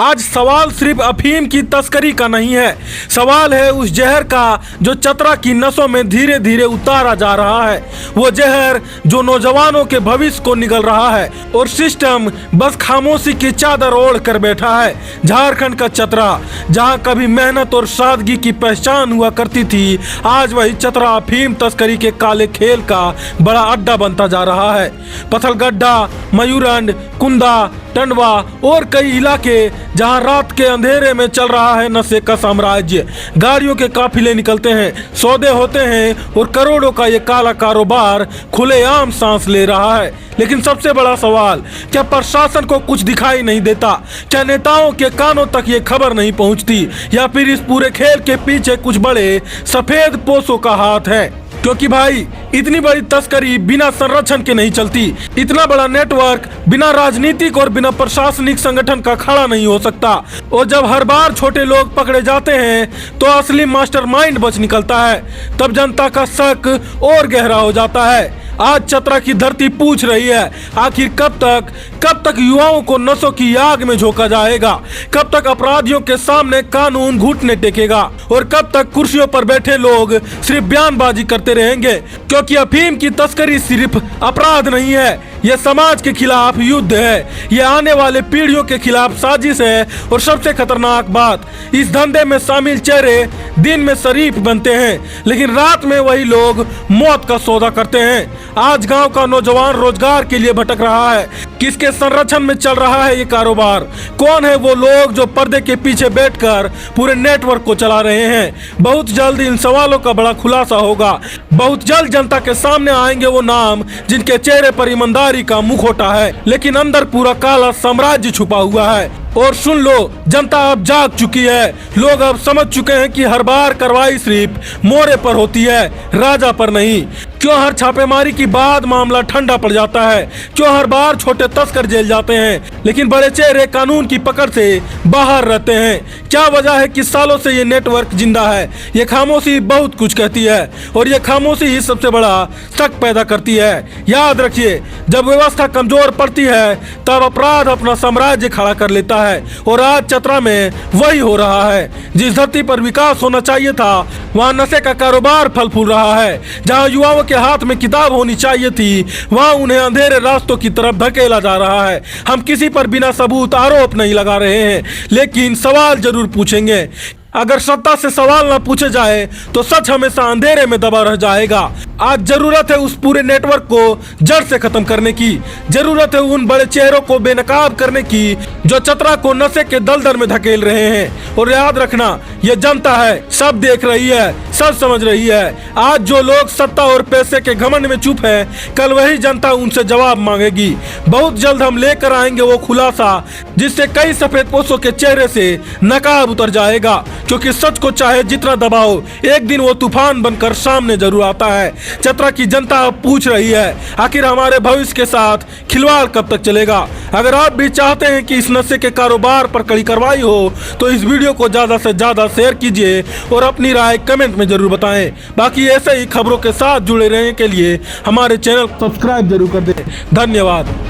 आज सवाल सिर्फ अफीम की तस्करी का नहीं है, सवाल है उस जहर का जो चतरा की नसों में धीरे धीरे उतारा जा रहा है। वो जहर जो नौजवानों के भविष्य को निगल रहा है और सिस्टम बस खामोशी की चादर ओढ़ कर बैठा है। झारखंड का चतरा जहां कभी मेहनत और सादगी की पहचान हुआ करती थी, आज वही चतरा अफीम तस्करी के काले खेल का बड़ा अड्डा बनता जा रहा है। पथलगड्ढा, मयूरंड, कुंदा, टंडवा और कई इलाके जहां रात के अंधेरे में चल रहा है नशे का साम्राज्य। गाड़ियों के काफिले निकलते हैं, सौदे होते हैं और करोड़ों का ये काला कारोबार खुलेआम सांस ले रहा है। लेकिन सबसे बड़ा सवाल, क्या प्रशासन को कुछ दिखाई नहीं देता? क्या नेताओं के कानों तक ये खबर नहीं पहुंचती? या फिर इस पूरे खेल के पीछे कुछ बड़े सफेद पोसों का हाथ है? क्योंकि भाई इतनी बड़ी तस्करी बिना संरक्षण के नहीं चलती। इतना बड़ा नेटवर्क बिना राजनीतिक और बिना प्रशासनिक संगठन का खड़ा नहीं हो सकता। और जब हर बार छोटे लोग पकड़े जाते हैं तो असली मास्टरमाइंड बच निकलता है, तब जनता का शक और गहरा हो जाता है। आज चतरा की धरती पूछ रही है, आखिर कब तक युवाओं को नशों की आग में झोंका जाएगा? कब तक अपराधियों के सामने कानून घुटने टेकेगा? और कब तक कुर्सियों पर बैठे लोग सिर्फ बयानबाजी करते रहेंगे? क्योंकि अफीम की तस्करी सिर्फ अपराध नहीं है, यह समाज के खिलाफ युद्ध है। यह आने वाले पीढ़ियों के खिलाफ साजिश है। और सबसे खतरनाक बात, इस धंधे में शामिल चेहरे दिन में शरीफ बनते हैं, लेकिन रात में वही लोग मौत का सौदा करते हैं। आज गांव का नौजवान रोजगार के लिए भटक रहा है। किसके संरक्षण में चल रहा है ये कारोबार? कौन है वो लोग जो पर्दे के पीछे बैठकर पूरे नेटवर्क को चला रहे हैं? बहुत जल्द इन सवालों का बड़ा खुलासा होगा। बहुत जल्द जनता के सामने आएंगे वो नाम जिनके चेहरे पर ईमानदारी का मुखौटा है, लेकिन अंदर पूरा काला साम्राज्य छुपा हुआ है। और सुन लो, जनता अब जाग चुकी है। लोग अब समझ चुके हैं कि हर बार कार्रवाई सिर्फ मोरे पर होती है, राजा पर नहीं। क्यों हर छापेमारी के बाद मामला ठंडा पड़ जाता है? क्यों हर बार छोटे तस्कर जेल जाते हैं लेकिन बड़े चेहरे कानून की पकड़ से बाहर रहते हैं? क्या वजह है कि सालों से ये नेटवर्क जिंदा है? ये खामोशी बहुत कुछ कहती है और ये खामोशी ही सबसे बड़ा शक पैदा करती है। याद रखिए, जब व्यवस्था कमजोर पड़ती है तब अपराध अपना साम्राज्य खड़ा कर लेता है। और आज चतरा में वही हो रहा है। जिस धरती पर विकास होना चाहिए था, वहाँ नशे का कारोबार फल फूल रहा है। जहाँ युवाओं के हाथ में किताब होनी चाहिए थी, वहाँ उन्हें अंधेरे रास्तों की तरफ धकेला जा रहा है। हम किसी पर बिना सबूत आरोप नहीं लगा रहे हैं, लेकिन सवाल जरूर पूछेंगे। अगर सत्ता से सवाल ना पूछे जाए तो सच हमेशा अंधेरे में दबा रह जाएगा। आज जरूरत है उस पूरे नेटवर्क को जड़ से खत्म करने की। जरूरत है उन बड़े चेहरों को बेनकाब करने की जो चतरा को नशे के दलदल में धकेल रहे हैं। और याद रखना, ये जनता है, सब देख रही है, सब समझ रही है। आज जो लोग सत्ता और पैसे के घमंड में चुप है, कल वही जनता उनसे जवाब मांगेगी। बहुत जल्द हम लेकर आएंगे वो खुलासा जिससे कई सफेदपोशों के चेहरे से नकाब उतर जाएगा। क्योंकि सच को चाहे जितना दबाओ, एक दिन वो तूफान बनकर सामने जरूर आता है। चतरा की जनता अब पूछ रही है, आखिर हमारे भविष्य के साथ खिलवाड़ कब तक चलेगा? अगर आप भी चाहते हैं कि इस नशे के कारोबार पर कड़ी कार्रवाई हो तो इस वीडियो को ज्यादा से ज्यादा शेयर कीजिए और अपनी राय कमेंट में जरूर बताएं। बाकी ऐसे ही खबरों के साथ जुड़े रहने के लिए हमारे चैनल को सब्सक्राइब जरूर कर दें। धन्यवाद।